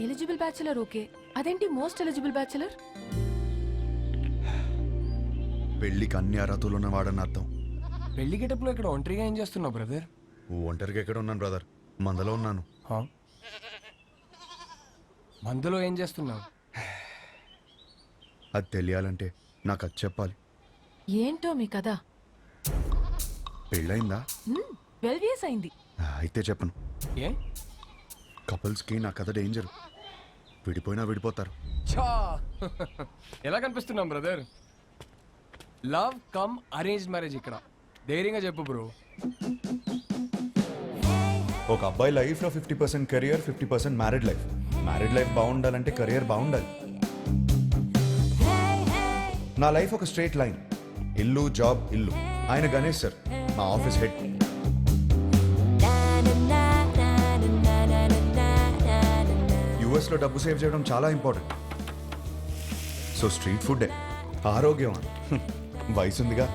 Eligible bachelor okay, అదేంటి most eligible bachelor? పెళ్లికి అన్ని అర్హతలు ఉన్నవాడని అర్థం. పెళ్లి గెటప్లో ఇక్కడ ఒంటరిగా ఏం చేస్తున్నావు బ్రదర్? ఒంటరిగా ఎక్కడ ఉన్నాను బ్రదర్, మందలో ఉన్నాను. మందులో ఏం చేస్తున్నావు? అది తెలియాలంటే నాకు అది చెప్పాలి. ఏంటో మీ కదా? పెళ్ళయిందా? 12 years అయింది. అయితే చెప్పను. ఏ? కపుల్స్కి నా కథ డేంజర్. విడిపోయినా విడిపోతారు. చా ఎలా కనిపిస్తున్నాం brother? Love cum arrange marriage ఇక్కడ. ధైర్యంగా చెప్పు బ్రో. ఒక అబ్బాయి లైఫ్లో 50% career, 50% married life. Married life బాగుండాలంటే కెరియర్ బాగుండాలి. నా లైఫ్ ఒక స్ట్రైట్ లైన్. ఇల్లు, జాబ్, ఇల్లు. ఆయన గణేష్ సార్, మా ఆఫీస్ హెడ్. యుఎస్లో డబ్బు సేవ్ చేయడం చాలా ఇంపార్టెంట్. సో స్ట్రీట్ ఫుడ్డే ఆరోగ్యం. వయసుందిగా.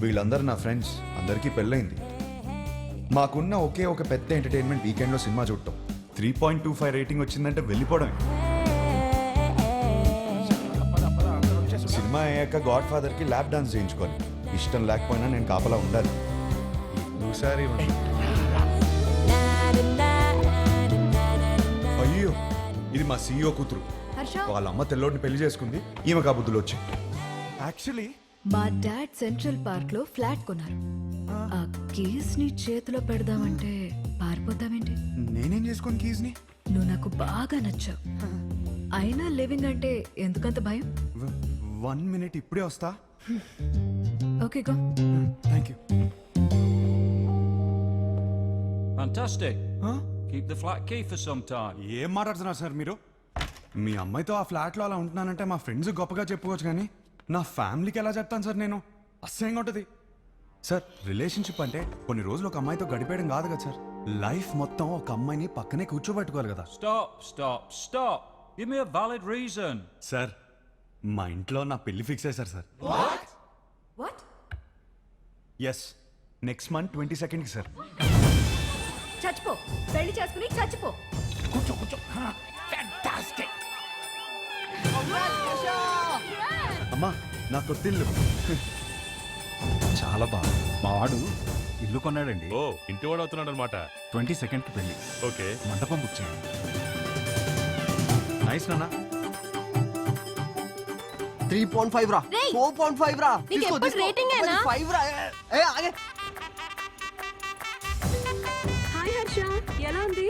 వీళ్ళందరూ నా ఫ్రెండ్స్, అందరికీ పెళ్ళైంది. మాకున్న ఒకే ఒక పెద్ద ఎంటర్టైన్మెంట్ వీకెండ్లో సినిమా చూడటం. 3.25 రేటింగ్ వచ్చిందంటే వెళ్ళిపోవడమే. సినిమా అయ్యాక గాడ్ ఫాదర్కి ల్యాప్ డాన్స్ చేయించుకోవాలి. ఇష్టం లేకపోయినా నేను కాపలా ఉండాలి. అయ్యో, ఇది మా సీఈఓ కూతురు. వాళ్ళ అమ్మ తెల్లోడిని పెళ్లి చేసుకుంది. ఈమె కాబుద్దులు వచ్చాయి. యాక్చువల్లీ మా డాడ్ సెంట్రల్ పార్క్ లో ఫ్లాట్ కొన్నారు. ఆ కీస్ ని చేతిలో పెడదామంటే పారిపోతావేంటి? నేనేం చేసుకోను కీస్ ని? నువ్వు నాకు బాగా నచ్చావు. అయినా లివింగ్ అంటే ఎందుకంత భయం? 1 minute, ఇప్పుడే వస్తా. Okay go. Thank you. Fantastic. Keep the flat key for some time. ఏం మాట్లాడుతున్నారు సార్ మీరు? మీ అమ్మాయితో ఆ ఫ్లాట్లో అలా ఉంటున్నానంటే మా ఫ్రెండ్స్ గొప్పగా చెప్పుకోవచ్చు, కానీ నా ఫ్యామిలీకి ఎలా చెప్తాను సార్ నేను? అసహ్యంగా ఉంటుంది సార్. రిలేషన్షిప్ అంటే కొన్ని రోజులు ఒక అమ్మాయితో గడిపేయడం కాదు కదా సార్. లైఫ్ మొత్తం ఒక అమ్మాయిని పక్కనే కూర్చోబెట్టుకోవాలి కదా. Stop. Give me a valid reason. Sir, మా ఇంట్లో నా పెళ్లి ఫిక్స్ అయ్యారు sir. What? Yes, next month 22nd sir. చచ్చిపో, పెళ్లి చేసుకుని చచ్చిపో. కూర్చో. ఫ్యాంటాస్టిక్. అమ్మా, నా కొత్తిల్లు. చాలా బాగా. మా వాడు ఇల్లు కొన్నాడండి. ఓ, ఇంటివాడు అవుతున్నాడు అనమాట. 22nd కి పెళ్లి. ఓకే, మండపం బుక్ చేయండి. నైస్ నాన్న. 3.5 రా, 4.5 రా. నీకు ఎప్పుడు రేటింగ్ ఏనా? 5 రా. ఏ ఆగే. హాయ్ హర్ష, ఎలా ఉంది?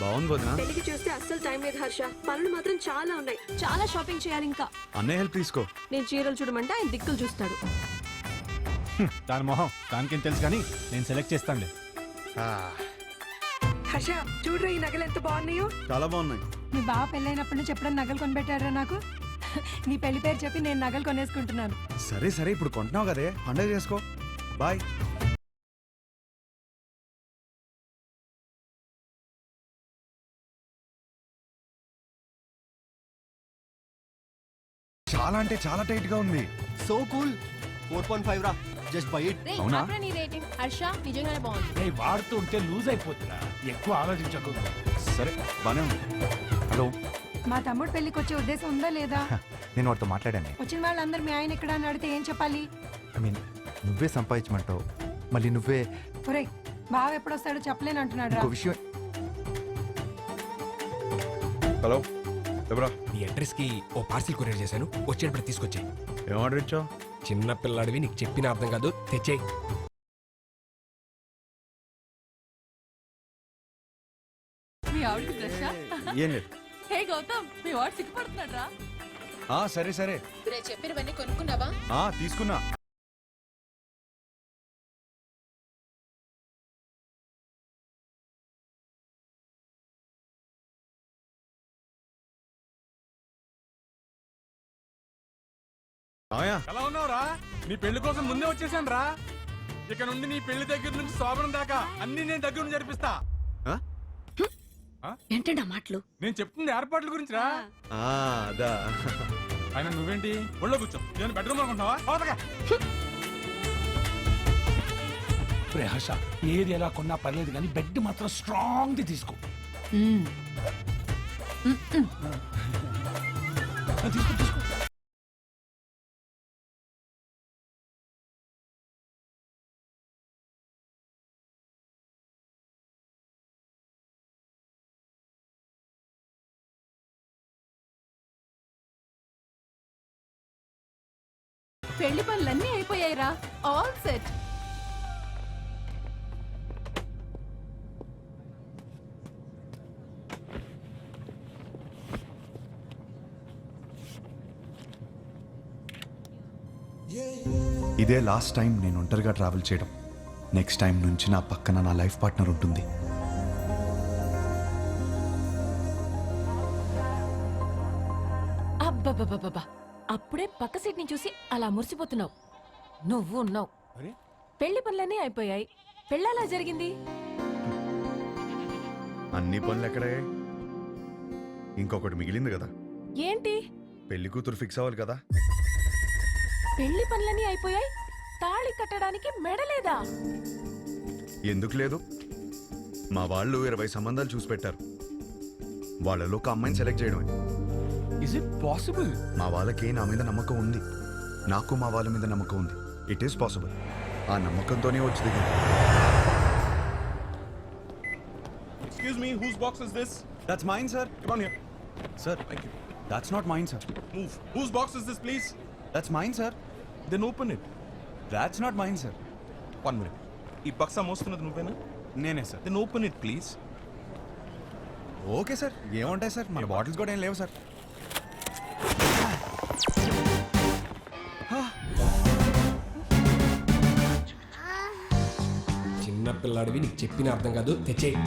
బాగుంది వదినా. పెళ్లికి చూస్తే అస్సలు టైం లేదు హర్ష. పనులు మాత్రం చాలా ఉన్నాయి. చాలా షాపింగ్ చేయాలి ఇంకా. అన్నయ్య హెల్ప్ తీసుకో. నేను చీరలు చూడమంటే ఆయన దిక్కులు చూస్తాడు. దాని మొహం దానికేం తెలుసు, కానీ నేను సెలెక్ట్ చేస్తానులే. హర్ష, చూడరా ఈ నగలు ఎంత బాగున్నాయో. చాలా బాగున్నాయి. మీ బావ పెళ్ళైనప్పటి నుంచి ఎప్పుడైనా నగలు కొనిపెట్టారా నాకు? నీ పెళ్లి పేరు చెప్పి నేను నగలు కొనేసుకుంటున్నాను. సరే, ఇప్పుడు కొంటున్నావు కదే, పండగ చేసుకో. బాయ్. చాలా అంటే చాలా టైట్ గా ఉంది. So cool. 4.5 రా, జస్ట్ బై ఇట్. అవునా? నీ రేటింగ్ హర్ష నిజంగానే బాగుంది. వాడుతూ ఉంటే లూజ్ అయిపోతున్నా. ఎక్కువ ఆలోచించకు. సరే, బానే ఉంది. హలో, మా తమ్ముడు పెళ్లికి వచ్చే ఉద్దేశం ఉందా లేదా? నేను వాడితో మాట్లాడాను. వచ్చిన వాళ్ళందరూ మీ ఆయన ఎక్కడ అని అడిగితే ఏం చెప్పాలి? ఐ మీన్, నువ్వే సంపాదించమంటావు, మళ్ళీ నువ్వే. ఒరేయ్, బావ ఎప్పుడు వస్తాడో చెప్పలేను అంటున్నాడు రా. ఇంకో విషయం. హలో, ఎవరా? నీ అడ్రస్ కి ఓ పార్సిల్ కొరియర్ చేశాను, వచ్చేటప్పుడు తీసుకొచ్చాయి. ఏం ఆర్డర్ ఇచ్చావు? చిన్న పిల్లాడివి, నీకు చెప్పిన అర్థం కాదు, తెచ్చేయి. మీ ఆవిడకి దశ. ఏం లేదు. హే గౌతమ్, మీ వాడు సిగ్గుపడుతున్నాడు రా. సరే నేను చెప్పినవన్నీ కొనుక్కున్నావా? తీసుకున్నా. ఎలా ఉన్నావురా? నీ పెళ్లి కోసం ముందే వచ్చేసాను రా. ఇక నుండి నీ పెళ్లి దగ్గర నుంచి శోభనం దాకా అన్ని నేను దగ్గర నుంచి జరిపిస్తా. ఏంటండి ఆ మాటలు? నేను చెప్తుంది ఏర్పాట్ల గురించి రా. అదా. ఆయన నువ్వేంటి ఒళ్ళో కూర్చో, నేను బెడ్రూమ్ అనుకుంటున్నావా? రే హర్ష ఏది ఎలా కొన్నా పర్లేదు కానీ బెడ్ మాత్రం స్ట్రాంగ్ ది తీసుకో. తీసుకో తీసుకో. పెళ్లి పనులన్నీ అయిపోయాయిరా, ఆల్ సెట్. ఇదే లాస్ట్ టైం నేను ఒంటరిగా ట్రావెల్ చేయడం. నెక్స్ట్ టైం నుంచి నా పక్కన నా లైఫ్ పార్ట్నర్ ఉంటుంది. అబ్బబ్బబ్బబ్బా, అప్పుడే పక్క సీట్ ని చూసి అలా మురిసిపోతున్నావు. నువ్వు ఉన్నావు. పెళ్లి పనులన్నీ అయిపోయాయి, పెళ్ళలా జరిగింది. అన్ని పనులు ఎక్కడే? ఇంకొకటి మిగిలింది కదా, ఏంటి? పెళ్లి కూతురు ఫిక్స్ అవ్వాలి కదా. పెళ్లి పనులన్నీ అయిపోయాయి, తాళి కట్టడానికి మెడలేదా? ఎందుకు లేదు? మా వాళ్ళు 20 సంబంధాలు చూసి పెట్టారు. వాళ్ళలో ఒక అమ్మాయిని సెలెక్ట్ చేయడమే. Is it possible? మా వాళ్ళకి నా మీద నమ్మకం ఉంది, నాకు మా వాళ్ళ మీద నమ్మకం ఉంది. It is possible. ఆ నమ్మకంతోనే వచ్చి దిగింది. Excuse me, whose box is this? That's mine, sir. Come on here. Sir, thank you. That's not mine, sir. Move. Whose box is this, please? That's mine, sir. Then open it. That's not mine, sir. 1 minute. ఈ బక్సా మోస్తున్నది నువ్వేనా? నేనే sir. Then open it, please. Okay sir, ఏముంటాయి sir, మన bottles కూడా ఏం లేవు sir. చిన్న పిల్లాడివి, నీకు చెప్పిన అర్థం కాదు, తెచ్చేయి.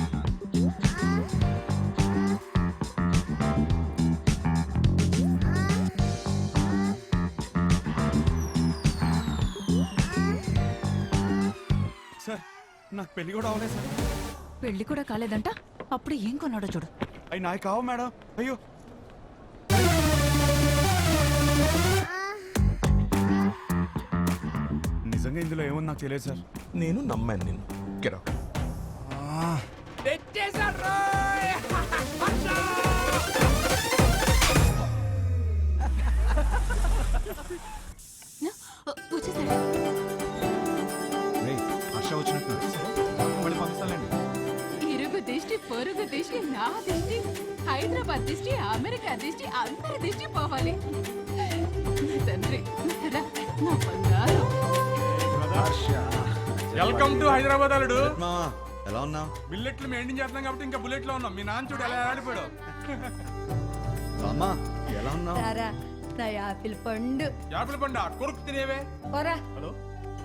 సార్, నాకు పెళ్లి కూడా అవ్వలేదు సార్. పెళ్లి కూడా కాలేదంట, అప్పుడు ఏం కొన్నాడో చూడు. అవి నాకు కావు మేడం. అయ్యో, నిజంగా ఇందులో ఏముంది నాకు తెలియదు సార్. నేను నమ్మాను నిన్ను. Get out. హర్ష వచ్చినట్టు మళ్ళీ పంపిస్తానండి. ఇరుగు దిష్టి, పొరుగు దిష్టి, నా దిష్టి, హైదరాబాద్ దిష్టి, అమెరికా దిష్టి, అందరి దిష్టి పోవాలి. తండ్రి రా, నా బంగారం. వెల్కమ్ టు హైదరాబాద్ అల్లుడు. మామా, ఎలా ఉన్నావు? బిల్లెట్లు మెయింటైన్ చేస్తున్నాం కాబట్టి ఇంకా బుల్లెట్ లో ఉన్నాం. మీ నాన్న చూడు ఎలా ఆడిపోయాడు. అమ్మా, ఎలా ఉన్నావు? నా యాపిల్ పండు యాపిల్ పండు కొరుకు తినేవే. పోరా.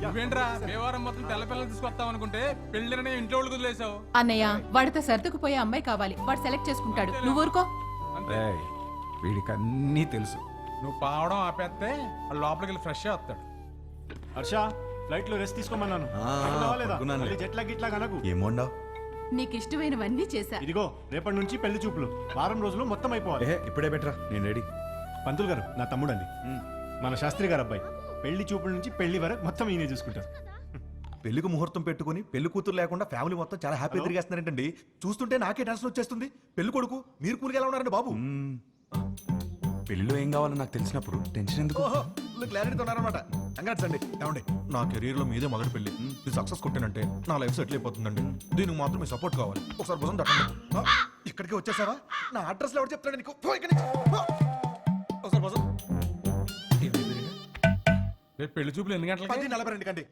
నువ్వేంట్రా దేవారం మొత్తం తెల్ల పిల్లలు తీసుకొస్తాం అనుకుంటే పెళ్లినే ఇంట్లో వాళ్ళు వదిలేసావు. అన్నయ్య, వాడితో సర్దుకుపోయే అమ్మాయి కావాలి, వాడు సెలెక్ట్ చేసుకుంటాడు. నువ్వు ఊరుకో. వీడికి అన్నీ తెలుసు. నువ్వు పావడం ఆపేస్తే వాడు లోపలికి వెళ్ళి ఫ్రెష్ వస్తాడు. హర్ష, ఫ్లైట్ లో రెస్ట్ తీసుకోమన్నాను. జెట్ లాగ్ ఇట్లా కనకు. ఏమోండావు? నీకు ఇష్టమైనవన్నీ చేశా. ఇదిగో, రేపటి నుంచి పెళ్లి చూపులు. వారం రోజులు మొత్తం అయిపోవాలి. ఇప్పుడే బెటరా, నేను రెడీ. పంతులు గారు నా తమ్ముడు అండి, మన శాస్త్రి గారు అబ్బాయి. పెళ్లి చూపుల నుంచి పెళ్లి వరకు మొత్తం ఈయనే చూసుకుంటారు. పెళ్లికి ముహూర్తం పెట్టుకుని పెళ్లి కూతురు లేకుండా ఫ్యామిలీ మొత్తం చాలా హ్యాపీ తిరిగేస్తున్నారంటండి. చూస్తుంటే నాకే టెన్షన్ వచ్చేస్తుంది. పెళ్లి కొడుకు మీరు కూలికి ఎలా ఉన్నారండి బాబు? పెళ్లిలో ఏం కావాలో నాకు తెలిసినప్పుడు టెన్షన్ ఎందుకు? క్లారిటీతో ఉన్నారనమాట. కంగ్రాట్స్ అండి. ఏమండి, నా కెరీర్ లో మీదే మొదటి పెళ్లి. ఇది సక్సెస్ కొట్టానంటే నా లైఫ్ సెటిల్ అయిపోతుందండి. దీనికి మాత్రం మీ సపోర్ట్ కావాలి. ఒకసారి భుజం తట్టండి. ఇక్కడికి వచ్చేసావా? నా అడ్రస్ ఎవరు చెప్తాడు నీకు? పో ఇక్కడి నుంచి. పో. ఒకసారి భుజం. రేపు పెళ్లి చూపులు ఎన్ని గంటలకి? 10:42 కండి.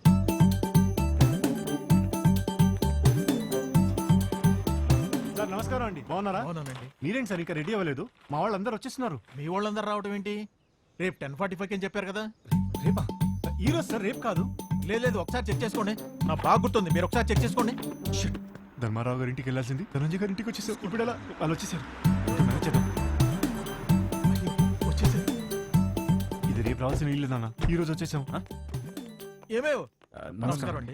సార్ నమస్కారం అండి, బాగున్నారా? మీరేంటి సార్ ఇంకా రెడీ అవ్వలేదు? మా వాళ్ళందరూ వచ్చేస్తున్నారు. మీ వాళ్ళందరూ రావడం ఏంటి? రేపు 10:45 అని చెప్పారు కదా. రేపా? ఈ రోజు సార్, రేపు కాదు. లేదు, ఒకసారి చెక్ చేసుకోండి. నాకు బాగా గుర్తుంది, మీరు ఒకసారి చెక్ చేసుకోండి. ధర్మారావు గారి ఇంటికి వెళ్ళాల్సింది ధనంజయ్ గారి ఇంటికి వచ్చేసారు. ఇప్పుడు ఎలా? వాళ్ళు వచ్చేసారు. మేనేజ్ చేద్దాం. అయ్యో, వచ్చేసారు. ఇది రేపు రావాల్సిన ఇల్లు నాన్న, ఈ రోజు వచ్చేసాం. ఏమేవ్? నమస్కారం అండి.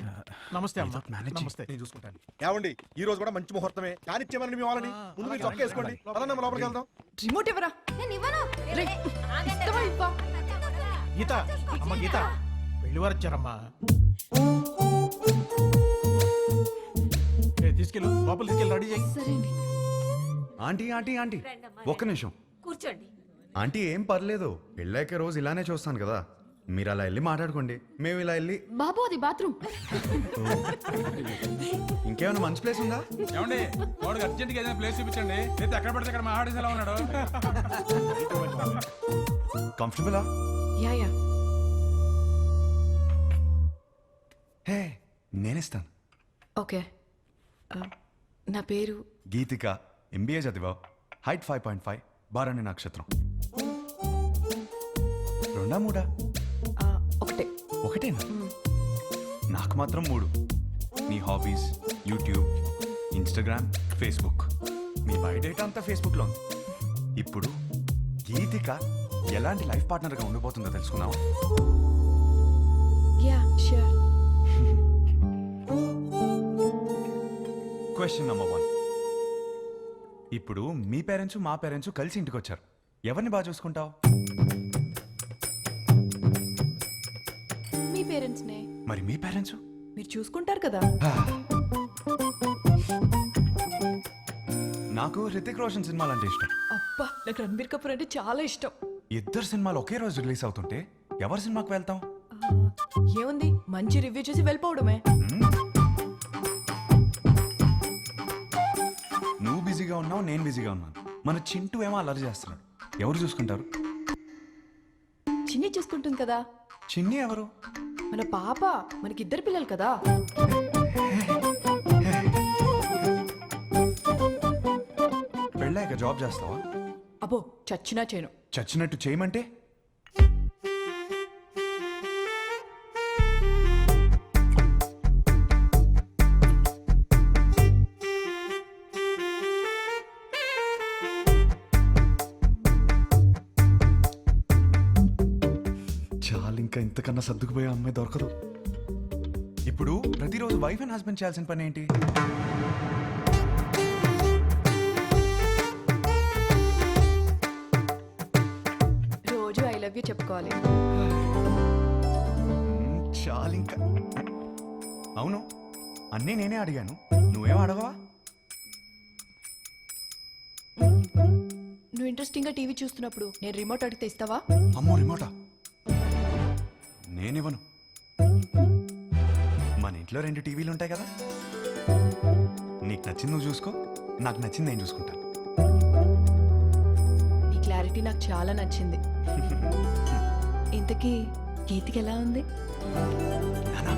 నమస్తే అమ్మా. నమస్తే. నేను చూసుకుంటాను. ఏమండి, ఈ రోజు కూడా మంచి ముహూర్తమే. కానిచ్చేమని మీ వాళ్ళని ముందు మీరు చొక్కా వేసుకోండి. పదండి, మనం లోపలికి వెళ్దాం. రిమోట్ ఎవరా? గీత, అమ్మ గీత, పెళ్లి వారు వచ్చారమ్మా. లోపల తీసుకెళ్ళి రెడీ చేయి. సరే అండి. ఆంటీ ఆంటీ ఆంటీ ఒక్క నిమిషం కూర్చోండి. ఆంటీ ఏం పర్లేదు పెళ్ళాక రోజు ఇలానే చూస్తాను కదా, మీరు అలా వెళ్ళి మాట్లాడుకోండి, మేము ఇలా వెళ్ళి. బాబు అది బాత్రూమ్. ఇంకేమైనా మంచి ప్లేస్ ఉందా? ఏమండి వాడికి అర్జెంట్గా ఏదైనా ప్లేస్ చూపించండి, లేదా ఎక్కడ పడితే అక్కడ మా ఆడేసి ఎలా ఉన్నాడు. కంఫర్టబులా? Yeah yeah. హే నేనిస్తాను. ఓకే. నా పేరు గీతిక, ఎంబీఏ చదివావు, హైట్ 5.5, బారాణి నక్షత్రం. రెండా మూడా? ఒకటే. ఒకటేనా? నాకు మాత్రం 3. నీ హాబీస్ యూట్యూబ్, ఇన్స్టాగ్రామ్, ఫేస్బుక్. మీ బయోడేటా అంతా ఫేస్బుక్లో ఉంది. ఇప్పుడు గీతిక ఎలాంటి లైఫ్ పార్ట్నర్గా ఉండిపోతుందో తెలుసుకున్నావా? Yeah sure. Question number 1. ఇప్పుడు మీ పేరెంట్స్ మా పేరెంట్స్ కలిసి ఇంటికి వచ్చారు, ఎవరిని బాగా చూసుకుంటావు? మీ పేరెంట్స్నే. మరి మీ పేరెంట్స్? మీరు చూసుకుంటారు కదా. నాకు హృతిక్ రోషన్ సినిమాలు అంటే ఇష్టం. అబ్బా నాకు రణబీర్ కపూర్ అంటే చాలా ఇష్టం. ఇద్దరు సినిమాలు ఒకే రోజు రిలీజ్ అవుతుంటే ఎవరి సినిమాకి వెళ్తాం? ఏముంది, మంచి రివ్యూ చూసి వెళ్ళిపోవడమే. నువ్వు బిజీగా ఉన్నావు, నేను బిజీగా ఉన్నాను. మన చింటూ ఏమో అల్లరి చేస్తున్నాడు, ఎవరు చూసుకుంటారు? చిన్ని చూసుకుంటుంది కదా. చిన్ని ఎవరు? మన పాప. మనకిద్దరు పిల్లలు కదా. పెళ్ళాక జాబ్ చేస్తావా? అబ్బో చచ్చినా చేయను. చచ్చినట్టు చేయమంటే? చాలు, ఇంకా ఇంతకన్నా సర్దుకుపోయే అమ్మాయి దొరకదు. ఇప్పుడు ప్రతిరోజు వైఫ్ అండ్ హస్బెండ్ చేయాల్సిన పని ఏంటి? రోజు ఐ లవ్ యూ చెప్పుకోవాలి. చాలు ఇంకా. అవును, అన్నీ నేనే అడిగాను, నువ్వేం అడగవా? నువ్వు ఇంట్రెస్టింగ్ గా టీవీ చూస్తున్నప్పుడు నేను రిమోట్ అడిగితే ఇస్తావా? అమ్మో రిమోటా? నేనివ్వను. మన ఇంట్లో 2 టీవీలు ఉంటాయి కదా, నీకు నచ్చింది నువ్వు చూసుకో, నాకు నచ్చింది నేను చూసుకుంటాను. నీ క్లారిటీ నాకు చాలా నచ్చింది. ఇంతకీ గీతికి ఎలా ఉంది? నానా,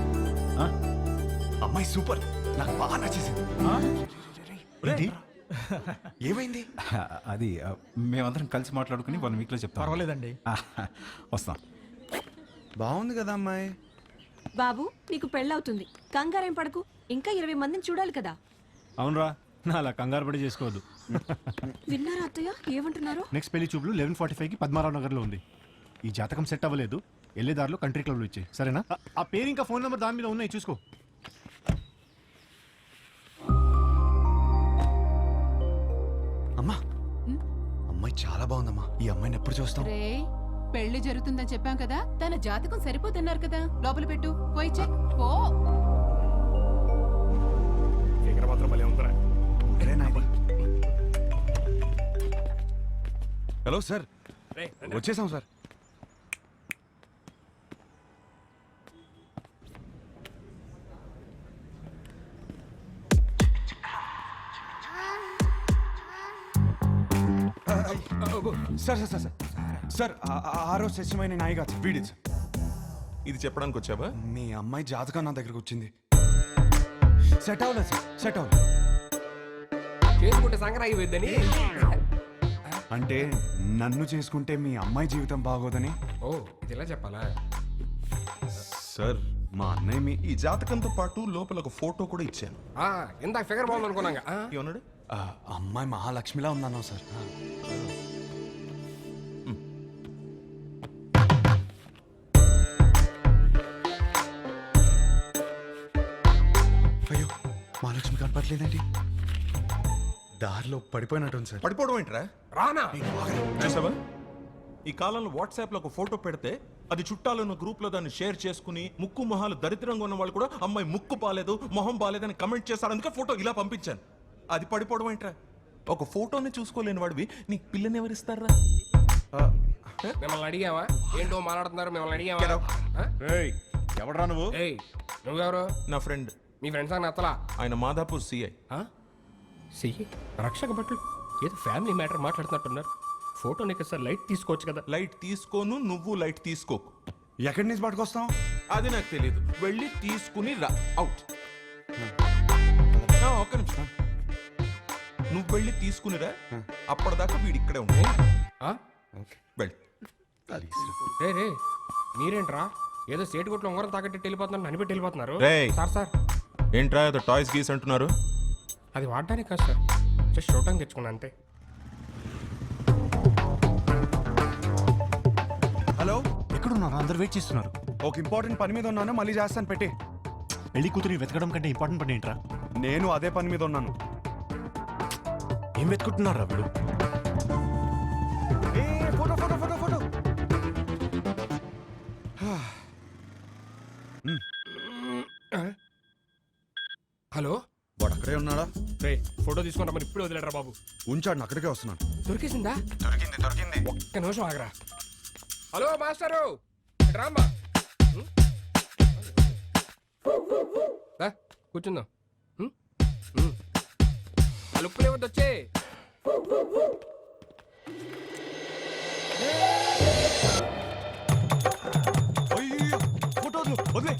అమ్మాయి సూపర్, నాకు బాగా నచ్చేసింది. ఏమైంది? అది మేమందరం కలిసి మాట్లాడుకుని 1 వీక్లో చెప్తాం. పర్వాలేదండి. వస్తాం. బాగుంది కదా అమ్మాయి. బాబు నీకు పెళ్ళవుతుంది, కంగారేం పడకు. ఇంకా 20 మందిని చూడాలి కదా. అవునరా, నా అలా కంగారు పడి చేసుకోవద్దు. విన్నారా అత్తయ్య ఏమంటున్నారు? నెక్స్ట్ పెళ్లి చూపులు 11:45కి పద్మారావు నగర్లో ఉంది. ఈ జాతకం సెట్ అవ్వలేదు, వెళ్ళేదారిలో కంట్రీ క్లబ్లో ఇచ్చాయి, సరేనా? ఆ పేరు ఇంకా ఫోన్ నెంబర్ దాని మీద ఉన్నాయి, చూసుకో. అమ్మా, అమ్మాయి చాలా బాగుందమ్మా. ఈ అమ్మాయిని ఎప్పుడు చూస్తాం? రే పెళ్లి జరుగుతుందని చెప్పాం కదా, తన జాతకం సరిపోతున్నారు కదా, లోపల పెట్టు, పోయి చెక్ పో. హలో సార్, వచ్చేసాం sir. Sir sir sir sir sir, ఆ రోజు సత్యమైన నాయి కాదు సార్, వీడి సార్. ఇది చెప్పడానికి వచ్చావా? మీ అమ్మాయి జాతకం నా దగ్గరకు వచ్చింది. సెట్ అవ్వలేదు సార్, సెట్ అవ్వలేదు. చేసుకుంటే సంక్రాంతి అయిపోద్దని. అంటే నన్ను చేసుకుంటే మీ అమ్మాయి జీవితం బాగోదని. ఓ ఇది ఇలా చెప్పాలా? సార్ మా అన్నయ్య మీ ఈ జాతకంతో పాటు లోపల ఒక ఫోటో కూడా ఇచ్చాను. ఇందాక ఫిగర్ బాగుంది అనుకున్నాగా. ఏమన్నాడు? అమ్మాయి మహాలక్ష్మిలా ఉందన్నావు సార్. అయ్యో మహాలక్ష్మి కనపట్లేదండి, దారిలో పడిపోయినట్టుంది సార్. పడిపోవడం ఏంట్రా? రానా చూసావా, ఈ కాలంలో వాట్సాప్ లో ఒక ఫోటో పెడితే అది చుట్టాలను గ్రూప్ లో దాన్ని షేర్ చేసుకుని ముక్కు మొహాలు దరిద్రంగా ఉన్న వాళ్ళు కూడా అమ్మాయి ముక్కు బాలేదు మొహం బాలేదని కమెంట్ చేస్తారు. అందుకే ఫోటో ఇలా పంపించాను. అది పడిపోవడం ఏంట్రా? ఒక ఫోటోని చూసుకోలేని వాడివి నీకు పిల్లని ఎవరిస్తారా? మిమ్మల్ని అడిగావా? ఏంటో మాట్లాడుతున్నారు, మిమ్మల్ని అడిగావా? ఎవడరా నువ్వు? ఏయ్ నువ్వెవరు? నా ఫ్రెండ్. మీ ఫ్రెండ్స్ అని నచ్చలా? ఆయన మాదాపూర్ సిఐ. సి రక్షక భటులు ఏదో ఫ్యామిలీ మ్యాటర్ మాట్లాడుతున్నట్టున్నారు. ఫోటో నీకు సార్ లైట్ తీసుకోవచ్చు కదా. లైట్ తీసుకోను, నువ్వు లైట్ తీసుకోకు. ఎక్కడి నుంచి పట్టుకొస్తాం? అది నాకు తెలియదు. వెళ్ళి తీసుకుని రా. అవుట్. ఒక్క నిమిషం. నువ్వు వెళ్ళి తీసుకునిరా. అప్పటిదాకా వీడి ఇక్కడే ఉంటాయి. వెళ్ళి. రే రే మీరేంట్రా ఏదో సేటు కొట్లు ఉంగరం తాకట్టి వెళ్ళిపోతున్నారు, ననిపెట్టి వెళ్ళిపోతున్నారు. రేయ్. సార్ సార్ ఏంట్రా ఏదో టాయ్స్ గీస్ అంటున్నారు? అది వాడడానికి కాదు సార్, జస్ట్ చూడటానికి తెచ్చుకున్నా అంతే. హలో, ఎక్కడున్నారు? అందరు వెయిట్ చేస్తున్నారు. ఒక ఇంపార్టెంట్ పని మీద ఉన్నాను, మళ్ళీ చేస్తాను పెట్టి. పెళ్లి కూతురిని వెతకడం కంటే ఇంపార్టెంట్ పని ఏంట్రా? నేను అదే పని మీద ఉన్నాను. ఏం వెతుకుంటున్నారా వీడు? Photo photo photo photo. Hello, వాడు అక్కడే ఉన్నాడా? రే ఫోటో తీసుకుంటా మరి ఇప్పుడు వదిలేరా బాబు. ఉంచాడు, అక్కడికే వస్తున్నాను. దొరికేసిందా? దొరికింది. ఒక్క నిమిషం ఆగరా. హలో మాస్టరు, రామ్మా. కూర్చుందాం. లుక్కులే వద్దు, వచ్చే. అయ్యో ఫోటో వదిలే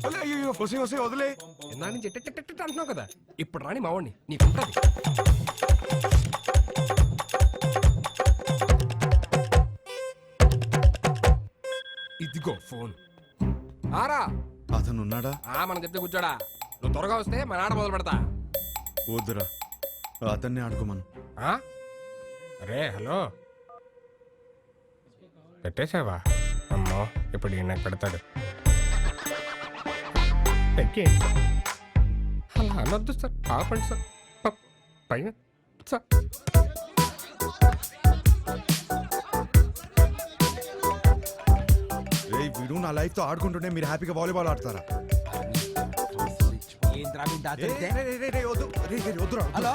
వదిలే. అయ్యో వసే వదిలే. ఇందా నుంచి ఎట్ట అంటున్నావు కదా, ఇప్పుడు రాని మావాడిని నీకుంటది. ఇదిగో ఫోన్. ఆరా అతను ఉన్నాడా? మనం చెప్తే కూర్చోడా. నువ్వు త్వరగా వస్తే మా నాట మొదలు పెడతా. వద్దురా, అతన్ని ఆడుకోమను. అరే హలో, పెట్టేసావా? అమ్మో ఇప్పుడు ఈయన నాకు పెడతాడు. అలా అనొద్దు సార్, ఆపండి సార్. పైన సార్. రేయ్ వీడు నా లైఫ్ తో ఆడుకుంటుంటే మీరు హ్యాపీగా వాలీబాల్ ఆడతారా? హలో,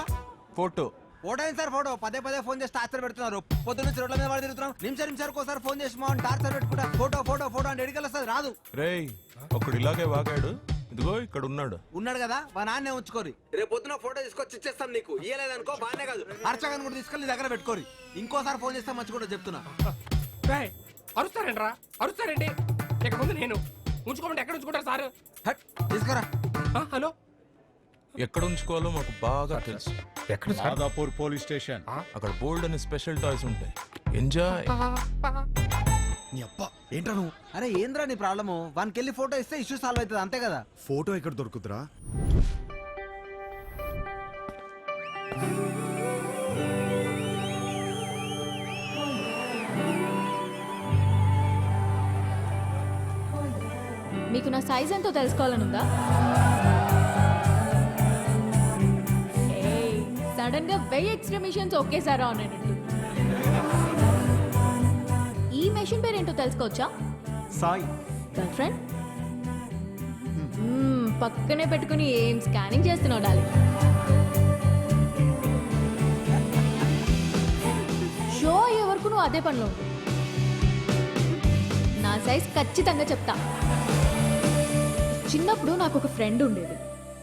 ఫోటో ఫోటో ఏంటి సార్? ఫోటో పదే ఫోన్ చేసి టార్చర్ పెడుతున్నారు. పొద్దున్న నుంచి రోడ్ల మీద వాడు తిరుగుతున్నాం. నిమిషానికి ఒకసారి ఫోన్ చేసి మా టార్చర్ పెట్టుకుంటా. ఫోటో ఫోటో ఫోటో అంటే ఎడికెళ్ళి వస్తుంది, రాదు. రేయ్ ఒకడు ఇలాగే వాగాడు. ఇదిగో ఇక్కడ ఉన్నాడు కదా, మా నాన్నే ఉంచుకోరి. రేపు పొద్దున ఫోటో తీసుకొచ్చి ఇచ్చేస్తాం నీకు. ఇయ్యలేదనుకో బానే కాదు, అర్చకని కూడా తీసుకెళ్ళి నీ దగ్గర పెట్టుకోరి. ఇంకోసారి ఫోన్ చేస్తే మంచి కూడా చెప్తున్నా. అరుస్తారండి రా, అరుస్తారండి. ఇక ముందు నేను ఉంచుకోమంటే ఎక్కడ ఉంచుకుంటారు సార్? తీసుకురా. హలో, ఎక్కడ ఉంచుకోవాలో మాకు బాగా తెలుసు. ఎక్కడ సార్? Madhapur police station. అక్కడ బోల్డ్ అని స్పెషల్ టాయ్స్ ఉంటాయి. ఎంజాయ్. నీ అబ్బా ఏంట్రా నువ్వు? అరే ఏంద్రా నీ ప్రాబ్లము? వానికి వెళ్ళి ఫోటో ఇస్తే ఇష్యూ సాల్వ్ అవుతుంది, అంతే కదా. ఫోటో ఎక్కడ దొరుకుతురా? మీకు నా సైజ్ ఎంతో తెలుసుకోవాలనుందా? సడన్ గా 1000 ఎక్స్ట్రా మిషన్స్ ఒకేసారి ఆన్ అయినట్టు. ఈ మెషిన్ పేరు ఏంటో తెలుసుకోవచ్చా? సాయి. గర్ల్ ఫ్రెండ్ పక్కనే పెట్టుకుని ఏం స్కానింగ్ చేస్తున్నావు డాలి? షో అయ్యే వరకు నువ్వు అదే పనిలో ఉండు. నా సైజ్ ఖచ్చితంగా చెప్తా. చిన్నప్పుడు నాకు ఒక ఫ్రెండ్ ఉండేది.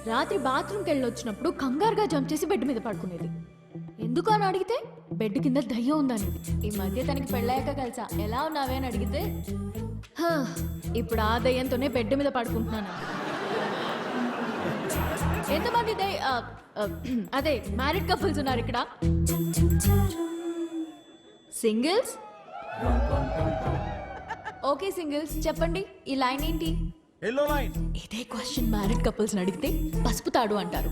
రాత్రి బాత్రూమ్కి వెళ్ళి వచ్చినప్పుడు కంగారుగా జంప్ చేసి బెడ్ మీద పడుకునేది. ఎందుకు అని అడిగితే బెడ్ కింద దయ్యం ఉందనేది. ఈ మధ్య తనకి పెళ్ళాక కలిసా. ఎలా ఉన్నావే అని అడిగితే ఇప్పుడు ఆ దయ్యంతోనే బెడ్ మీద పడుకుంటున్నాను. ఎంతమంది అదే మ్యారీడ్ కపుల్స్ ఉన్నారు ఇక్కడ? సింగిల్స్? ఓకే సింగిల్స్, చెప్పండి ఈ లైన్ ఏంటి? Yellow line. ఇదే క్వశ్చన్ మ్యారీడ్ కపుల్స్ అడిగితే పసుపు తాడు అంటారు.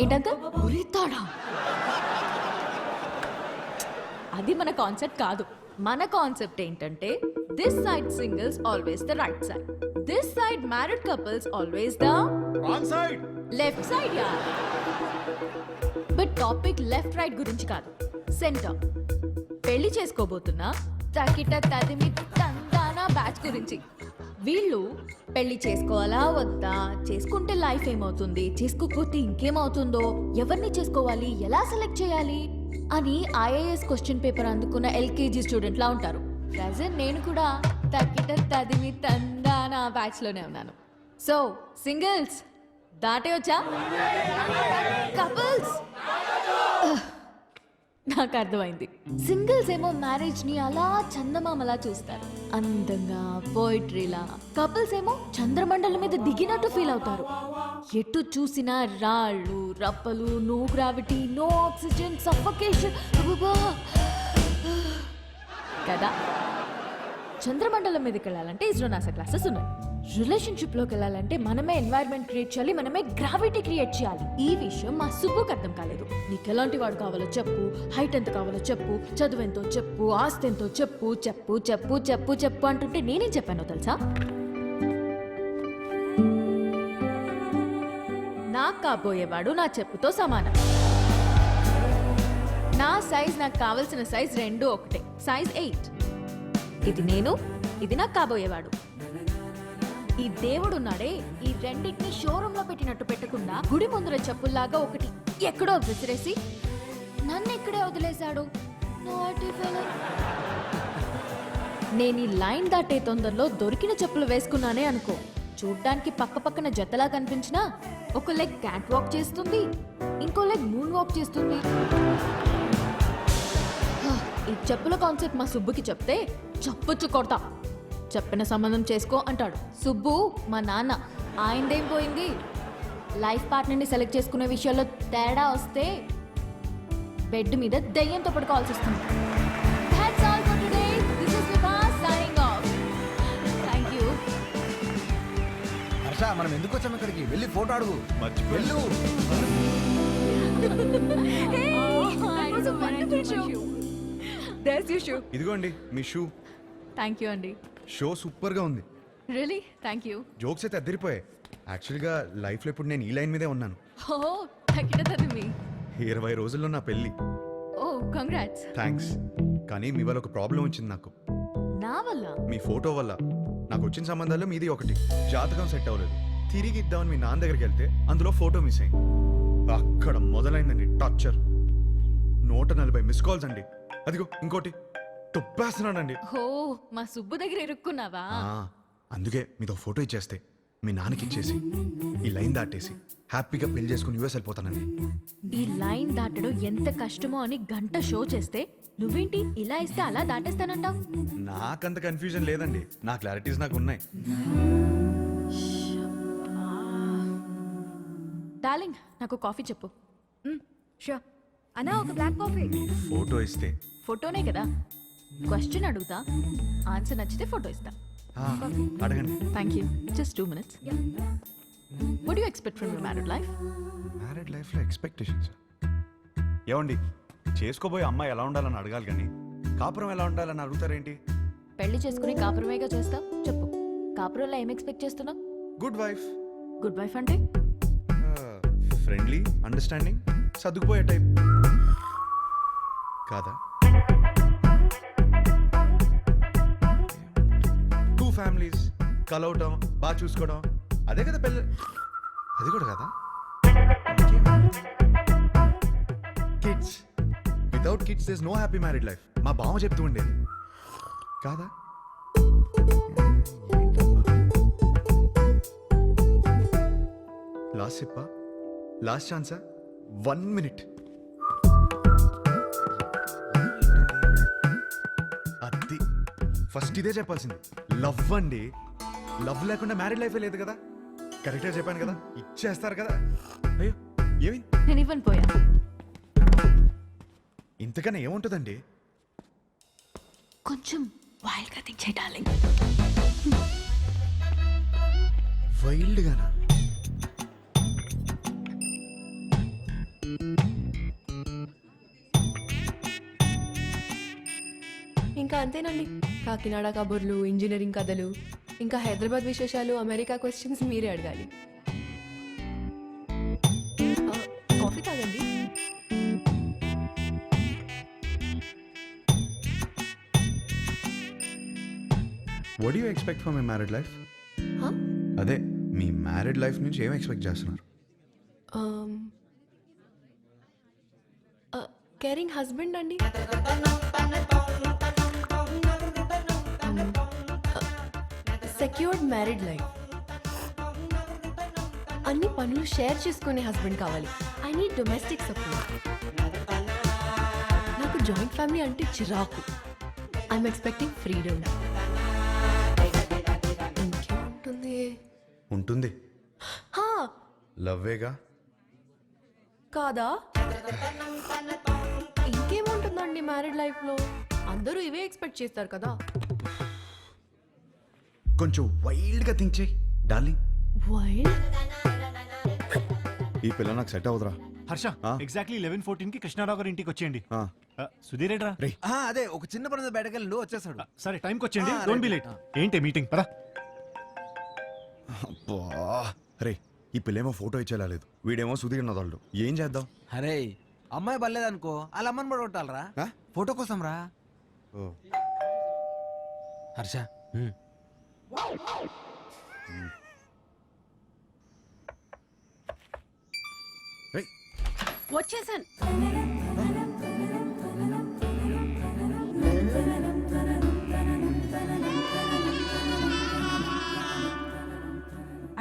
ఏంటంత ఉరితాడా? అది మన కాన్సెప్ట్ కాదు. మన కాన్సెప్ట్ ఏంటంటే this side singles always the right side, this side married couples always the wrong side, left side. Yeah, but topic left right గురించి కాదు, సెంటర్. పెళ్లి చేసుకోబోతున్నా తకిట తదిమి తందానా బ్యాచ్ గురించి. వీళ్ళు పెళ్లి చేసుకోవాలా వద్దా, చేసుకుంటే లైఫ్ ఏమవుతుంది, చేసుకోకపోతే ఇంకేమవుతుందో, ఎవరిని చేసుకోవాలి, ఎలా సెలెక్ట్ చేయాలి అని ఐఏఎస్ క్వశ్చన్ పేపర్ అందుకున్న ఎల్కేజీ స్టూడెంట్ లా ఉంటారు. ప్రజెంట్ నేను కూడా తక్కిట తదిమి తందాన బ్యాచ్ లోనే ఉన్నాను. సో సింగిల్స్ దాటే వచ్చా, కపుల్స్ నాకు అర్థమైంది. సింగిల్స్ ఏమో మ్యారేజ్ ని అలా చందమామలా చూస్తారు, అందంగా పోయిట్రీలా. కపుల్స్ ఏమో చంద్రమండలం మీద దిగినట్టు ఫీల్ అవుతారు. ఎటు చూసినా రాళ్ళు రప్పలు, no gravity, no oxygen, suffocation కదా. చంద్రమండలం మీదకి వెళ్ళాలంటే ఇస్రో నాసా క్లాసెస్ ఉన్నాయి. రిలేషన్షిప్ లోకి వెళ్ళాలంటే మనమే ఎన్వైరన్మెంట్ క్రియేట్ చేయాలి, మనమే గ్రావిటీ క్రియేట్ చేయాలి. ఈ విషయం మా సుబ్బుకి అర్థం కాలేదు. నీకు ఎలాంటి వాడు కావాలో చెప్పు, హైట్ ఎంత కావాలో చెప్పు, చదువు ఎంతో చెప్పు, ఆస్తి ఎంతో చెప్పు, చెప్పు చెప్పు చెప్పు చెప్పు అంటుంటే నేనేం చెప్పానో తెలుసా? నాకు కాబోయేవాడు నా చెప్పుతో సమానం. నా సైజ్ నాకు కావలసిన సైజ్ రెండు ఒకటే, సైజ్ 8. ఇది నేను, ఇది నాకు కాబోయేవాడు. ఈ దేవుడు ఉన్నాడే, ఈ రెండింటిని షోరూమ్ లో పెట్టినట్టు పెట్టకుండా గుడి ముందర చెప్పుల్లాగా ఒకటి ఎక్కడో విసిరేసి నన్ను ఇక్కడే వదిలేశాడు. నేను ఈ లైన్ దాటే తొందరలో దొరికిన చెప్పులు వేసుకున్నానే అనుకో, చూడ్డానికి పక్క పక్కన జతలా కనిపించినా ఒక లెగ్ క్యాట్ వాక్ చేస్తుంది, ఇంకో లెగ్ మూన్ వాక్ చేస్తుంది. ఈ చెప్పుల కాన్సెప్ట్ మా సుబ్బుకి చెప్తే చప్పుచ్చు కొడతా. చెప్పిన సంబంధం చేసుకో అంటాడు. సుబ్బు మా నాన్న, ఆయనదేం పోయింది? లైఫ్ పార్ట్నర్ని సెలెక్ట్ చేసుకునే విషయాల్లో తేడా వస్తే బెడ్ మీద దయ్యంతో పడుకోవాల్సి వస్తుంది. That's all for today. This is Vibha signing off. Thank you. Harsha, మనం ఎందుకు వచ్చాం ఇక్కడికి? వెళ్ళి ఫోటో అడుగు. వెళ్ళు. Hey, that was a wonderful show. There's your shoe. ఇదిగోండి మీ షూ. Thank you అండి. షో సూపర్ గా ఉంది. Really? Thank you. జోక్స్ అయితే అద్దరిపోయాయి. యాక్చువల్గా లైఫ్లో ఇప్పుడు నేను ఈ లైన్ మీదే ఉన్నాను. Oh, తగ్గినది మీ. 20 రోజుల్లో నా పెళ్ళి. Oh, congrats. థ్యాంక్స్. కానీ మీ వల్ల ఒక ప్రాబ్లం వచ్చింది నాకు. నా వల్ల? మీ ఫోటో వల్ల. నాకు వచ్చిన సంబంధాల్లో మీది ఒకటి. జాతకం సెట్ అవ్వలేదు. తిరిగి ఇద్దామని మీ నాన్న దగ్గరికి వెళ్తే అందులో ఫోటో మిస్ అయింది. అక్కడ మొదలైందండి టార్చర్. 140 మిస్ కాల్స్ అండి. అదిగో ఇంకోటి తొప్పేస్తున్నానండి. ఓ, మా సుబ్బు దగ్గర ఇరుక్కున్నావా? అందుకే మీతో ఫోటో ఇచ్చేస్తే మీ నాన్నకి ఇచ్చేసి ఈ లైన్ దాటేసి హ్యాపీగా పెళ్లి చేసుకుని యూఎస్ వెళ్ళిపోతానండి. ఈ లైన్ దాటడం ఎంత కష్టమో అని గంట షో చేస్తే నువ్వేంటి ఇలా ఇస్తే అలా దాటేస్తానంటావు? నాకంత కన్ఫ్యూజన్ లేదండి. నా క్లారిటీస్ నాకు ఉన్నాయి. డార్లింగ్, నాకు కాఫీ చెప్పు. షూర్. అన్నా, ఒక బ్లాక్ కాఫీ. ఫోటో ఇస్తే ఫోటోనే కదా. క్వశ్చన్ అడుగుతా, ఆన్సర్ నచ్చితే ఫోటో ఇస్తా. అడగండి. Thank you. Just 2 minutes. What do you expect from your married life? Married లైఫ్లో ఎక్స్పెక్టేషన్స్ ఏమండి? చేసుకోబోయే అమ్మాయి ఎలా ఉండాలని అడగాలి కానీ కాపురం ఎలా ఉండాలని అడుగుతారేంటి? పెళ్లి చేసుకుని కాపురమేగా చేస్తావు. చెప్పు, కాపురంలో ఏం ఎక్స్పెక్ట్ చేస్తున్నావు? Good wife. గుడ్ వైఫ్ అంటే ఫ్రెండ్లీ, అండర్స్టాండింగ్, సర్దుకుపోయే టైప్ కాదా? 2 ఫ్యామిలీస్ కలవటం, బాగా చూసుకోవడం, అదే కదా పెళ్ళి. అది కూడా కదా. Kids. Without kids there is no happy married life. మా బావ చెప్తూ ఉండేది కాదా? లాస్ట్ సిప్పా, లాస్ట్ ఛాన్సా, 1 minute. అది ఫస్ట్ ఇదే చెప్పాల్సింది. లవ్ అండి. లవ్ లేకుండా మ్యారీడ్ లైఫే లేదు కదా. కరెక్ట్గా చెప్పాను కదా, ఇచ్చేస్తారు కదా. అయ్యో ఏమి, నేను ఇవ్వను పోయా. ఇంతకన్నా ఏముంటుందండి? కొంచెం వైల్డ్గా థింక్ చేయి డార్లింగ్. వైల్డ్గానా? ఇంకా అంతేనండి. కాకినాడ కబుర్లు, ఇంజనీరింగ్ కథలు, ఇంకా హైదరాబాద్ విశేషాలు, అమెరికా క్వశ్చన్స్ మీరే అడగాలి. కాఫీ తాగండి. What you expect for my married life? అదే మీ మ్యారీడ్ లైఫ్ నుంచి ఏం ఎక్స్పెక్ట్ చేస్తున్నారు? కేరింగ్ హస్బెండ్ అండి. Secured married life. అన్ని పనులు షేర్ చేసుకునే హస్బెండ్ కావాలి. I need domestic support. నాకు జాయింట్ ఫ్యామిలీ అంటే చిరాకు. I'm expecting freedom. ఇంకేముంటుంది? ఉంటుంది, హా, లవ్వేగా. కాదా? ఇంకేముంటుందండి మ్యారీడ్ లైఫ్ లో? అందరూ ఇవే ఎక్స్పెక్ట్ చేస్తారు కదా. కొంచెం వైల్డ్గా థింక్ చేయి డార్లింగ్. వైల్డ్? ఈ పిల్ల నాకు సెట్ అవుతురా. హర్ష ఎగ్జాక్ట్లీ 11:14 కి కృష్ణారావు గారి ఇంటికి వచ్చేయండి. సుధీర్ ఏడ్రా? అదే ఒక చిన్న పని బయటకు వెళ్ళి వచ్చేసాడు. సరే టైంకి వచ్చేయండి, డోంట్ బి లేట్. ఏంటి మీటింగ్? పదా. అబ్బా రే, ఈ పిల్లేమో ఫోటో ఇచ్చేలా లేదు, వీడేమో సుధీర్ నదాళ్ళు. ఏం చేద్దాం? అరే అమ్మాయి బలేదనుకో వాళ్ళ అమ్మని కూడా కొట్టాలరా ఫోటో కోసం రా. హర్ష వచ్చేసాను.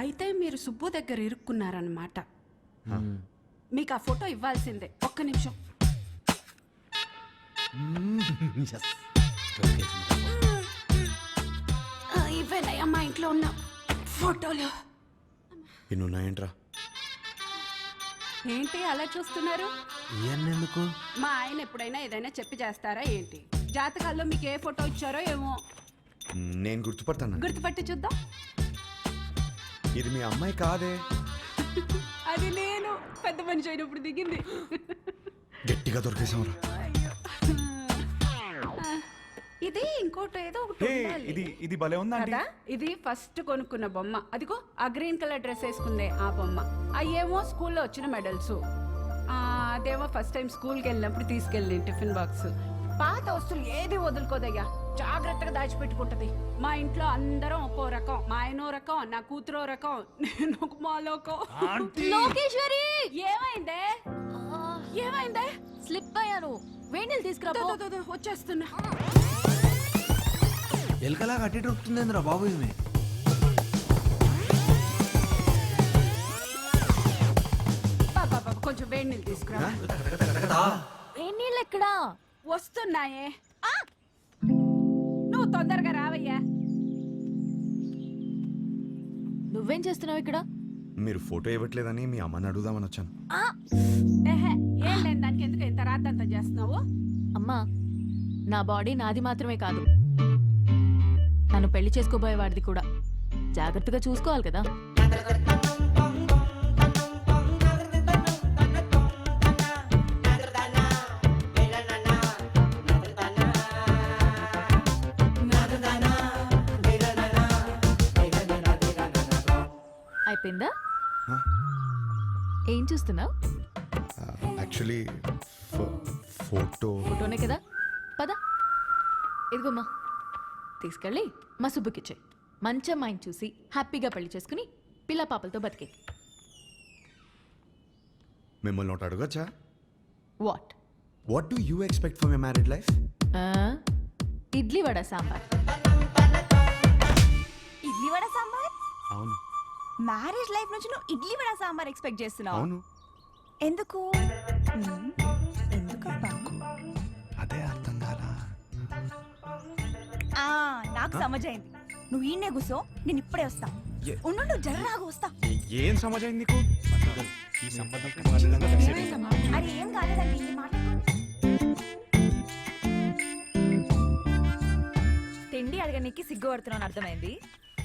అయితే మీరు సుబ్బు దగ్గర ఇరుక్కున్నారన్నమాట. మీకు ఆ ఫోటో ఇవ్వాల్సిందే. ఒక్క నిమిషం. ఇవేనయ్యా మా ఇంట్లో ఉన్న ఫోటోలు. ఇన్నున్నాయంట్రా. ఏంటి అలా చూస్తున్నారు? ఎందుకు? మా ఆయన ఎప్పుడైనా ఏదైనా చెప్పి చేస్తారా ఏంటి? జాతకాల్లో మీకు ఏ ఫోటో ఇచ్చారో ఏమో. నేను గుర్తుపడతాను. గుర్తుపట్టి చూద్దాం. ఇది మీ అమ్మాయి కాదే. అది నేను పెద్ద మనిషి అయినప్పుడు దిగింది. గట్టిగా దొరికేసాంరా. ఇది ఇంకోటి ఏదో ఒకటి ఉండాలి. ఇది భలే ఉందా కదా? ఇది ఫస్ట్ కొనుక్కున్న బొమ్మ. అదిగో ఆ గ్రీన్ కలర్ డ్రెస్ వేసుకుందే ఆ బొమ్మ. అయ్యేమో స్కూల్లో వచ్చిన మెడల్స్. అదేమో ఫస్ట్ టైం స్కూల్కి వెళ్ళినప్పుడు తీసుకెళ్ళి టిఫిన్ బాక్స్. పాత వస్తువులు ఏది వదులుకోదయ్యా, జాగ్రత్తగా దాచిపెట్టుకుంటది. మా ఇంట్లో అందరం ఒక్కో రకం. మా ఆయనో రకం, నా కూతురో రకం, నేను ఒక మాలోకం. లోకేశ్వరి, ఏమైందే? ఏమైందే? స్లిప్ అయ్యాను. వేణీలు తీసుకురా. వచ్చేస్తున్నా. ఎలకలా కట్టి దొరుకుతుందేంద్రా బాబు ఇది. కొంచెం వేడి నీళ్ళు తీసుకురా. వేణీళ్ళు ఎక్కడా? వస్తున్నాయే. నువ్వు తొందరగా రావయ్యా. నువ్వేం చేస్తున్నావు ఇక్కడ? మీరు ఫోటో ఇవ్వట్లేదని మీ అమ్మని అడుగుదామని వచ్చాను. ఏం లేని దానికి ఎందుకు ఇంత రాద్దంతా చేస్తున్నావు? అమ్మా, నా బాడీ నాది మాత్రమే కాదు, నన్ను పెళ్లి చేసుకోబోయేవాడిది కూడా. జాగ్రత్తగా చూసుకోవాలి కదా. అయిపోయిందా? ఏం చూస్తున్నావు? యాక్చువల్లీ ఫోటోనే కదా. పద, ఇదిగోమ్మా, తీసుకెళ్ళి మా సుబ్బుకిచ్చే. మంచి అమ్మాయిని చూసి హ్యాపీగా పెళ్లి చేసుకుని పిల్ల పాపలతో బతికే. మిమ్మల్ని ఒకటి అడగచ్చా? What do you expect for my married life? Idli vada sambar. Idli vada sambar? అవును. మ్యారేజ్ లైఫ్ నుంచి నువ్వు ఇడ్లీ వడ సాంబార్ ఎక్స్పెక్ట్ చేస్తున్నావు? అవును. ఎందుకు? ఎందుకబ్బా? అదే అర్థం కాలా. నాకు సమజైంది. నువ్వు ఈయనే కూసో, నేను ఇప్పుడే వస్తా. ఉండు, జర్రాగా వస్తా. ఏం సమాజం నీకు? ఈ సంబంధం అరే ఏం కాలేదండి, ఈ మాట్లాడుకోండి. తిండి అడగనీకి సిగ్గు పడుతున్నాను, అర్థమైంది.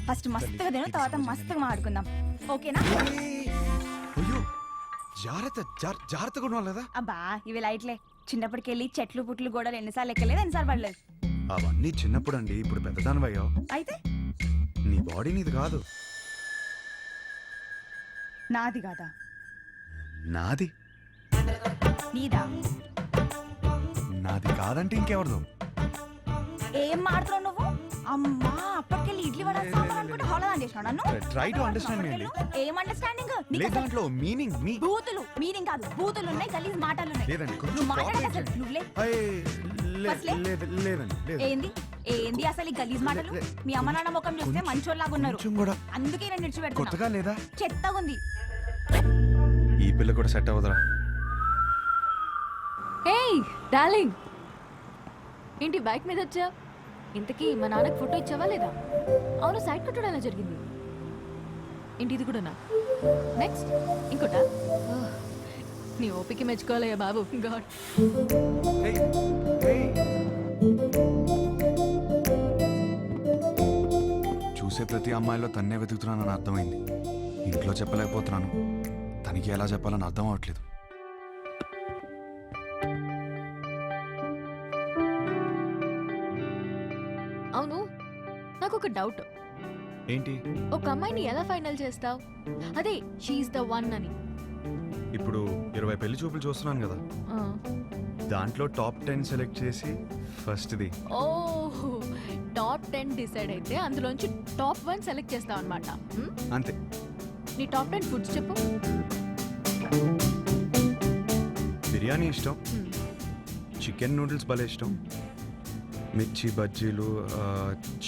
ఫస్ట్ మస్తుగా తిను, తర్వాత మస్తుగా మాట్లాడుకుందాం, ఓకేనా? అయ్యో, జాగ్రత్తగా ఉండాలి కదా. అబ్బా ఇవి లైట్లే. చిన్నప్పటికెళ్ళి చెట్లు పుట్లు గోడలు ఎన్నిసార్లు ఎక్కలేదు, ఎన్నిసార్లు పడలేదు. అవన్నీ చిన్నప్పుడు అండి, ఇప్పుడు పెద్దదానివయ్యో. అయితే నీ బాడీ నీది కాదు. నాది కాదా? నాది. నీదా? నాది కాదంటే ఇంకెవరిదో. ఏం మాడుతున్నావు నువ్వు? అమ్మా అప్పటికెళ్ళి ఇడ్లీ వడ సాంబార్ అనుకుంటే హోళదాన్ చేసినాడు నన్ను. Try to understand me, ఏం అండర్స్టాండింగ్? లేదు దాంట్లో మీనింగ్ మీ బూతులు మీనింగ్ కాదు, బూతులు ఉన్నాయి, గలీజ్ మాటలు ఉన్నాయి. లేదండి, కొంచెం నువ్వు మాట్లాడక cooperate అసలు చేయండి. నువ్వులే. అయ్, లేదండి లేదు ఏంది ఏంది అసలు ఈ గలీజ్ మాటలు? మీ అమ్మ నాన్న ముఖం చూస్తే మంచోళ్ళలాగా ఉన్నారు, కొంచెం కూడా అందుకే నేను నిడిచిపెడుతున్నా. కొత్తగా లేదా చెత్తగా ఉంది. ఈ పిల్ల కూడా సెట్ అవ్వదురా. ఏయ్ డార్లింగ్, ఏంటి బైక్ మీద వచ్చా? ఇంతకీ మా నాన్నకి ఫోటో ఇచ్చావా లేదా? అవును, సైడ్ కొట్టడం ఎలా జరిగింది? ఏంటి ఇది కూడానా? నెక్స్ట్ ఇంకోటా? నీ ఓపిక మెచ్చుకోవాలయ్యా బాబు. గాడ్. చూసే ప్రతి అమ్మాయిలో తన్నే వెతుకుతున్నానని అర్థమైంది. ఇంట్లో చెప్పలేకపోతున్నాను, తనకి ఎలా చెప్పాలని అర్థం అవట్లేదు. అవును, నాకు ఒక డౌట్. ఏంటి? ఒక అమ్మాయిని ఎలా ఫైనల్ చేస్తావు? అదే షీఈస్ ద వన్ అని. ఇప్పుడు 20 పెళ్లి చూపులు చూస్తున్నాను కదా, దాంట్లో టాప్ 10 సెలెక్ట్ చేసి ఫస్ట్ది. ఓ, టాప్ 10 డిసైడ్ అయితే అందులోంచి టాప్ 1 సెలెక్ట్ చేస్తావు అనమాట. అంతే. నీ టాప్ 10 ఫుడ్స్ చెప్పు. బిర్యానీ ఇష్టం, చికెన్ నూడిల్స్ భలే ఇష్టం, మిర్చి బజ్జీలు,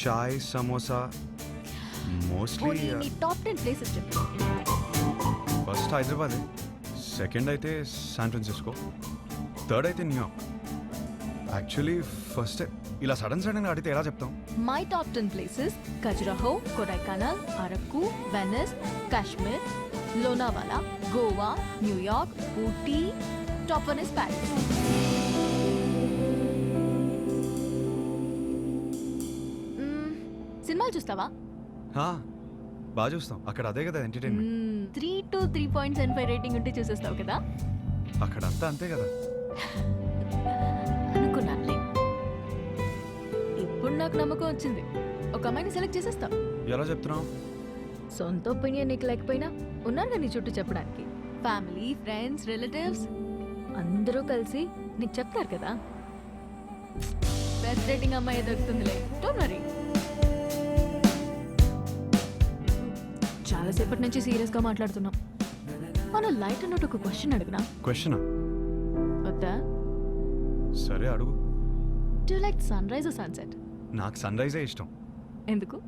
చాయ్, సమోసా. మోస్ట్లీ నీ టాప్ 10 ప్లేసెస్ చెప్పు. ఫస్ట్ హైదరాబాదే, సెకండ్ అయితే శాన్ ఫ్రాన్సిస్కో, థర్డ్ అయితే న్యూయార్క్. యాక్చువల్లీ ఫస్ట్ ఇలా సడన్ అడిగితే ఎలా చెప్తాం? My top 10 places: Khajuraho, Kodaikanal, Araku, Venus, Kashmir, Lonavala, Goa, New York, Ooty. Top 1 is Paris. సినిమాలు చూస్తావా? బాగా చూస్తాం, అక్కడ అదే కదా ఎంటర్టైన్మెంట్. 3 to 3.75 రేటింగ్ ఉంటే చూసేస్తావు కదా? అక్కడ అంతా అంతే కదా. అనుకున్నానులే. ఇప్పుడు నాకు నమ్మకం వచ్చింది, ఒక అమ్మాయిని సెలెక్ట్ చేసేస్తావు. ఎలా చెప్తున్నావు? సొంత ఒపీనియన్ నీకు లేకపోయినా ఉన్నారు నీ చుట్టూ చెప్పడానికి. ఫ్యామిలీ, ఫ్రెండ్స్, రిలేటివ్స్ అందరూ కలిసి నీకు చెప్తారు కదా. బెస్ట్ రేటింగ్ అమ్మాయి దొరుకుతుందిలే, డోంట్ వరీ. చాలాసేపటి నుంచి సీరియస్గా మాట్లాడుతున్నాం. మన లైట్ అన్నట్టు ఒక క్వశ్చన్ అడిగినా? క్వశ్చన్ వద్దా? సరే అడుగు. Do like sunrise or sunset? నాకు సన్ రైజే ఇష్టం. ఎందుకు?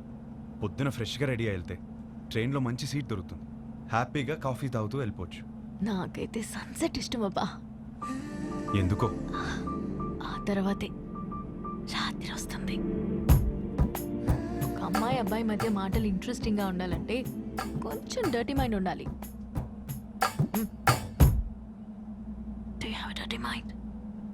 పొద్దున ఫ్రెష్గా రెడీ అయి వెళ్తే ట్రైన్లో మంచి సీట్ దొరుకుతుంది, హ్యాపీగా కాఫీ తాగుతూ వెళ్ళిపోవచ్చు. నాకైతే సన్సెట్ ఇష్టం అబ్బా. ఎందుకో? ఆ తర్వాతే రాత్రి వస్తుంది. ఒక అమ్మాయి అబ్బాయి మధ్య మాటలు ఇంట్రెస్టింగ్గా ఉండాలంటే కొంచెం డర్టీ మైండ్ ఉండాలి. Do you have a dirty mind?